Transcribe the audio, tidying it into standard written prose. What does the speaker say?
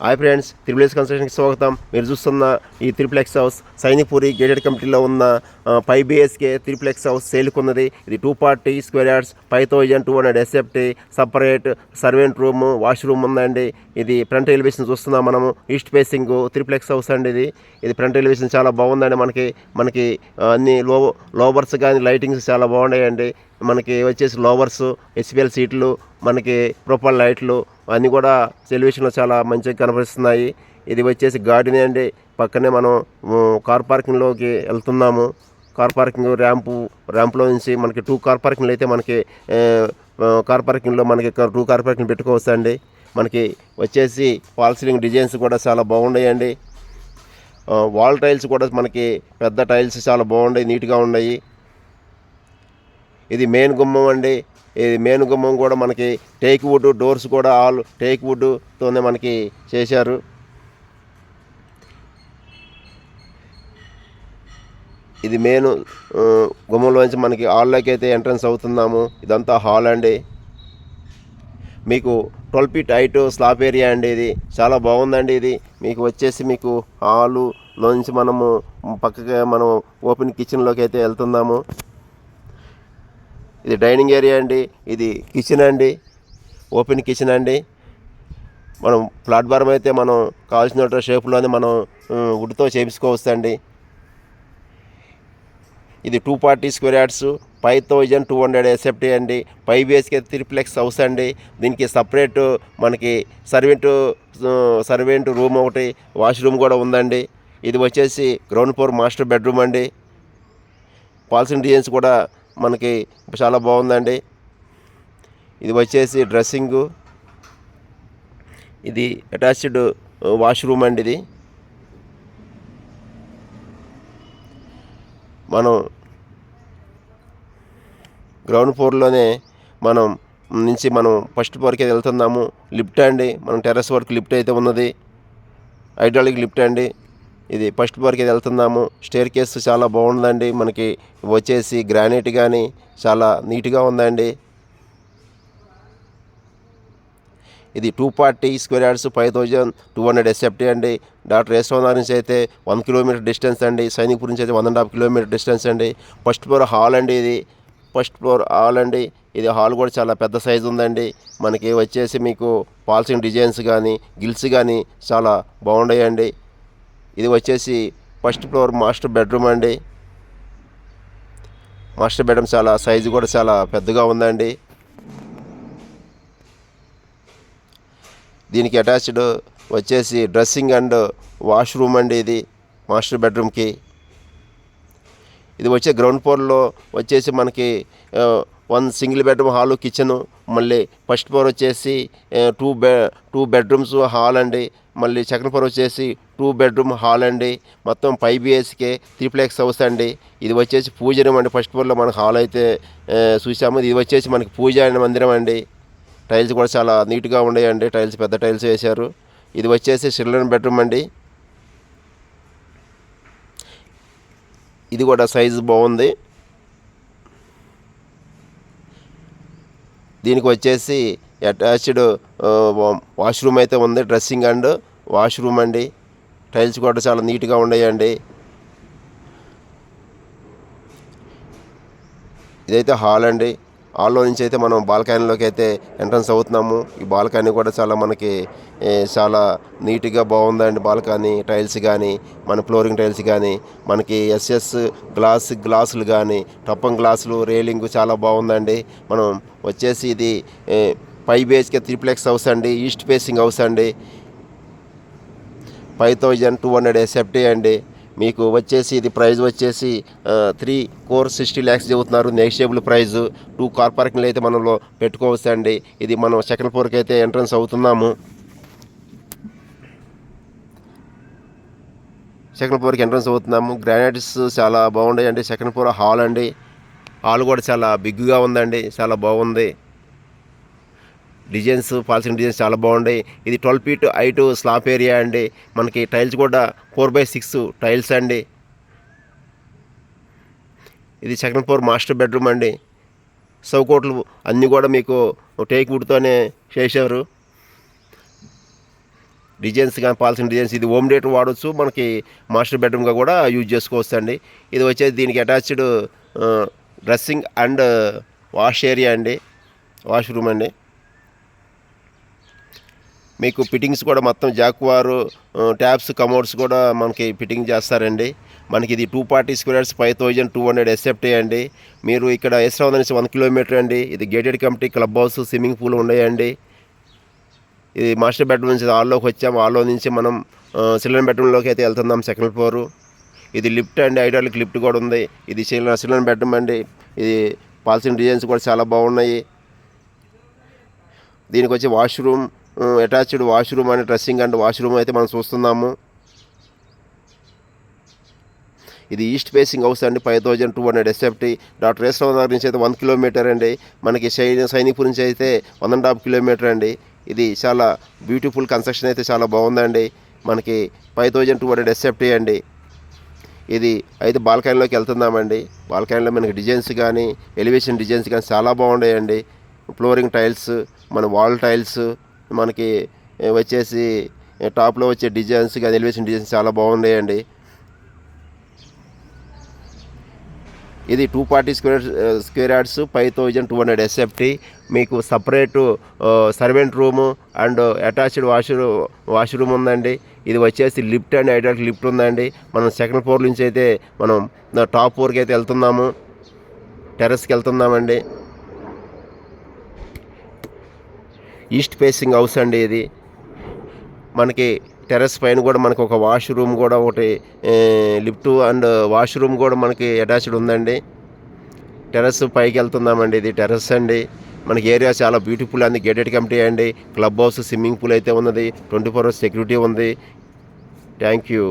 Hi friends, triple S కన్స్ట్రక్షన్కి స్వాగతం. మీరు చూస్తున్న ఈ త్రిప్లెక్స్ హౌస్ సైనిక్పూరి గేటెడ్ కమిటీలో ఉన్న 5 BHK త్రిప్లెక్స్ హౌస్ సేల్కున్నది. ఇది 240 square yards, 5200 SFT, separate servant room, washroom ఉందండి. ఇది ఫ్రంట్ ఎలివేషన్ చూస్తున్నాం మనము. ఈస్ట్ ఫేసింగ్ త్రిప్లెక్స్ హౌస్ అండి. ఇది ఫ్రంట్ ఎలివేషన్ చాలా బాగుందండి. మనకి అన్ని లోవర్స్ కానీ లైటింగ్స్ చాలా బాగున్నాయండి. మనకి వచ్చేసి లోవర్స్, HPL సీట్లు, మనకి ప్రొపల్ లైట్లు అన్నీ కూడా ఎలివేషన్లో చాలా మంచిగా కనపరుస్తున్నాయి. ఇది వచ్చేసి గార్డెన్ అండి. పక్కనే మనం కార్ పార్కింగ్లోకి వెళ్తున్నాము. కార్ పార్కింగ్ ర్యాంప్లో నుంచి మనకి 2 కార్ పార్కింగ్లు అయితే మనకి కార్ పార్కింగ్లో మనకి 2 కార్ పార్కింగ్ పెట్టుకోవచ్చు అండి. మనకి వచ్చేసి ఫాల్ సీలింగ్ డిజైన్స్ కూడా చాలా బాగున్నాయండి. వాల్ టైల్స్ కూడా మనకి పెద్ద టైల్స్ చాలా బాగున్నాయి, నీట్గా ఉన్నాయి. ఇది మెయిన్ గుమ్మం అండి. ఇది మెయిన్ గుమ్మం కూడా మనకి టేక్ వుడ్, డోర్స్ కూడా ఆల్ టేక్ వుడ్తోనే మనకి చేశారు. ఇది మెయిన్ గుమ్మంలోంచి మనకి హాల్లోకి అయితే ఎంట్రన్స్ అవుతున్నాము. ఇదంతా హాల్ అండి. మీకు 12 feet హైట్ స్లాబ్ ఏరియా అండి. ఇది చాలా బాగుందండి. ఇది మీకు వచ్చేసి మీకు హాలులోంచి మనము పక్కగా మనం ఓపెన్ కిచెన్లోకి అయితే వెళ్తున్నాము. ఇది డైనింగ్ ఏరియా అండి. ఇది కిచెన్ అండి, ఓపెన్ కిచెన్ అండి. మనం ప్లాట్ఫారం అయితే మనం కావాల్సిన షేప్లోనే మనం వుడ్తో చేయించుకోవచ్చు అండి. ఇది 240 స్క్వేర్ యార్డ్స్, 5200 SFT అండి. 5 BHK త్రిప్లెక్స్ హౌస్ అండి. దీనికి సపరేట్ మనకి సర్వెంట్ రూమ్ ఒకటి, వాష్రూమ్ కూడా ఉందండి. ఇది వచ్చేసి గ్రౌండ్ ఫ్లోర్ మాస్టర్ బెడ్రూమ్ అండి. పాల్సింగ్ డిజైన్స్ కూడా మనకి చాలా బాగుందండి. ఇది వచ్చేసి డ్రెస్సింగు, ఇది అటాచ్డ్ వాష్రూమ్ అండి. ఇది మనం గ్రౌండ్ ఫ్లోర్లోనే మనం ఫస్ట్ ఫ్లోర్కి వెళ్తున్నాము. లిఫ్ట్ అండి, మనం టెర్రస్ వరకు లిఫ్ట్ అయితే ఉన్నది, హైడ్రాలిక్ లిఫ్ట్ అండి. ఇది ఫస్ట్ ఫ్లోర్కి వెళ్తున్నాము. స్టేర్ కేస్ చాలా బాగుందండి. మనకి వచ్చేసి గ్రానైట్ కానీ చాలా నీట్గా ఉందండి. ఇది 240 స్క్వేర్ యార్డ్స్, 5200 SFT అండి. డాక్టర్ యశ్వంత్ నుంచి అయితే 1 kilometer డిస్టెన్స్ అండి. సైనిక్పూర్ నుంచి అయితే 1.5 kilometer డిస్టెన్స్ అండి. ఫస్ట్ ఫ్లోర్ హాల్ అండి. ఇది ఫస్ట్ ఫ్లోర్ హాల్ అండి. ఇది హాల్ కూడా చాలా పెద్ద సైజు ఉందండి. మనకి వచ్చేసి మీకు పాల్సింగ్ డిజైన్స్ కానీ గిల్స్ కానీ చాలా బాగున్నాయండి. ఇది వచ్చేసి ఫస్ట్ ఫ్లోర్ మాస్టర్ బెడ్రూమ్ అండి. మాస్టర్ బెడ్రూమ్ చాలా సైజు కూడా చాలా పెద్దగా ఉందండి. దీనికి అటాచ్డ్ వచ్చేసి డ్రెస్సింగ్ అండ్ వాష్రూమ్ అండి. ఇది మాస్టర్ బెడ్రూమ్కి. ఇది వచ్చే గ్రౌండ్ ఫ్లోర్లో వచ్చేసి మనకి 1 సింగిల్ బెడ్రూమ్ హాలు, కిచెను, మళ్ళీ ఫస్ట్ ఫ్లోర్ వచ్చేసి 2 bedrooms హాల్ అండి. మళ్ళీ సెకండ్ ఫ్లోర్ వచ్చేసి 2 bedroom హాల్ అండి. మొత్తం 5 BHK త్రిప్లెక్స్ హౌస్ అండి. ఇది వచ్చేసి పూజనం అండి. ఫస్ట్ ఫ్లోర్లో మనకు హాల్ అయితే చూసాము. ఇది వచ్చేసి మనకి పూజ మందిరం అండి. టైల్స్ కూడా చాలా నీట్గా ఉన్నాయండి. టైల్స్ పెద్ద టైల్స్ వేశారు. ఇది వచ్చేసి చిల్డ్రన్ బెడ్రూమ్ అండి. ఇది కూడా సైజు బాగుంది. దీనికి వచ్చేసి అటాచ్డ్ వాష్రూమ్ అయితే ఉంది. డ్రెస్సింగ్ అండ్ వాష్రూమ్ అండి. టైల్స్ కూడా చాలా నీట్గా ఉన్నాయండి. ఇదైతే హాల్ అండి. హాల్లో నుంచి అయితే మనం బాల్కనీలోకి అయితే ఎంట్రన్స్ అవుతున్నాము. ఈ బాల్కనీ కూడా చాలా నీట్గా బాగుందండి. బాల్కనీ టైల్స్ కానీ, మన ఫ్లోరింగ్ టైల్స్ కానీ, మనకి SS గ్లాసులు కానీ, టప్పం గ్లాసులు, రేలింగ్ చాలా బాగుందండి. మనం వచ్చేసి ఇది 5 BHK త్రిప్లెక్స్ హౌస్ అండి. ఈస్ట్ ఫేసింగ్ హౌస్ అండి. 5200 SFT అండి. మీకు వచ్చేసి ఇది ప్రైస్ వచ్చేసి 3 crore 60 lakhs చెబుతున్నారు. Negotiable price. 2 కార్ పార్కింగ్లు అయితే మనలో పెట్టుకోవచ్చు అండి. ఇది మనం సెకండ్ ఫ్లోర్కి అయితే ఎంట్రన్స్ అవుతున్నాము. గ్రానైట్స్ చాలా బాగున్నాయండి. సెకండ్ ఫ్లోర్ హాల్ అండి. హాల్ కూడా చాలా బిగ్గా ఉందండి. చాలా బాగుంది. డిజైన్స్, పాల్సింగ్ డిజైన్స్ చాలా బాగున్నాయి. ఇది 12 feet హైట్ స్లాబ్ ఏరియా అండి. మనకి టైల్స్ కూడా 4/6 టైల్స్ అండి. ఇది సెకండ్ ఫ్లోర్ మాస్టర్ బెడ్రూమ్ అండి. చౌకోట్లు అన్నీ కూడా మీకు టేక్ వుడ్తోనే చేశారు. డిజైన్స్ కానీ పాల్సిన డిజైన్స్ ఇది హోమ్ థియేటర్ వాడచ్చు, మనకి మాస్టర్ బెడ్రూమ్గా కూడా యూజ్ చేసుకోవచ్చు అండి. ఇది వచ్చేసి దీనికి attached dressing and wash area అండి, వాష్రూమ్ అండి. మీకు ఫిట్టింగ్స్ కూడా మొత్తం జాక్వారు ట్యాప్స్ కమోడ్స్ కూడా మనకి ఫిట్టింగ్ చేస్తారండి. మనకి ఇది 240 స్క్వేర్ యార్డ్స్ 5200 ఎస్ఎఫ్టీ అండి. మీరు ఇక్కడ యశ్రాబాద్ నుంచి 1 కిలోమీటర్ అండి. ఇది gated committee, club house, swimming pool ఉన్నాయండి. ఇది మాస్టర్ బెడ్రూమ్ నుంచి హాల్లోకి వచ్చాము. హాల్లో నుంచి మనం చిల్డ్రన్ బెడ్రూమ్లోకి అయితే వెళ్తున్నాం, సెకండ్ ఫ్లోరు. ఇది లిఫ్ట్ అండి, హైడ్రాలిక్ లిఫ్ట్ కూడా ఉంది. ఇది చిల్డ్రన్ బెడ్రూమ్ అండి. ఇది పాల్సిన డిజైన్స్ కూడా చాలా బాగున్నాయి. దీనికి వచ్చి washroom, attached washroom and dressing and washroom అయితే మనం చూస్తున్నాము. ఇది ఈస్ట్ ఫేసింగ్ హౌస్ అండి, 5200 ఎస్ఎఫ్టీ. డాక్టర్ యశ్రాబాద్ నగర్ నుంచి అయితే 1 కిలోమీటర్ అండి. మనకి సైనిక్పూర్ నుంచి అయితే 1.5 కిలోమీటర్ అండి. ఇది చాలా బ్యూటిఫుల్ కన్స్ట్రక్షన్ అయితే చాలా బాగుందండి. మనకి 5200 ఎస్ఎఫ్టీ అండి. ఇది అయితే బాల్కనీలోకి వెళ్తున్నామండి. బాల్కనీలో మనకి డిజైన్స్ కానీ ఎలివేషన్ డిజైన్స్ కానీ చాలా బాగున్నాయండి. ఫ్లోరింగ్ టైల్స్, మన వాల్ టైల్స్, మనకి వచ్చేసి టాప్లో వచ్చే డిజైన్స్ కానీ ఎలివేషన్ డిజైన్స్ చాలా బాగున్నాయండి. ఇది 240 స్క్వేర్ యార్డ్స్ 5200 ఎస్ఎఫ్టీ. మీకు separate servant room and attached washroom ఉందండి. ఇది వచ్చేసి లిఫ్ట్ అండ్ హైడ్రాలిక్ లిఫ్ట్ ఉందండి. మనం సెకండ్ ఫ్లోర్ నుంచి అయితే మనం టాప్ ఫ్లోర్కి అయితే వెళ్తున్నాము, టెర్రస్కి వెళ్తున్నామండి. ఈస్ట్ ఫేసింగ్ హౌస్ అండి ఇది. మనకి టెర్రస్ పైన కూడా మనకు ఒక వాష్రూమ్ కూడా ఒకటి, లిఫ్ట్ అండ్ వాష్రూమ్ కూడా మనకి అటాచ్డ్ ఉందండి. టెర్రస్ పైకి వెళ్తున్నామండి. ఇది టెర్రస్ అండి. మనకి ఏరియా చాలా బ్యూటిఫుల్ అండి. గేటెడ్ కమిటీ అండి, క్లబ్ హౌస్, స్విమ్మింగ్ పూల్ అయితే ఉన్నది, 24 hours సెక్యూరిటీ ఉంది. Thank you.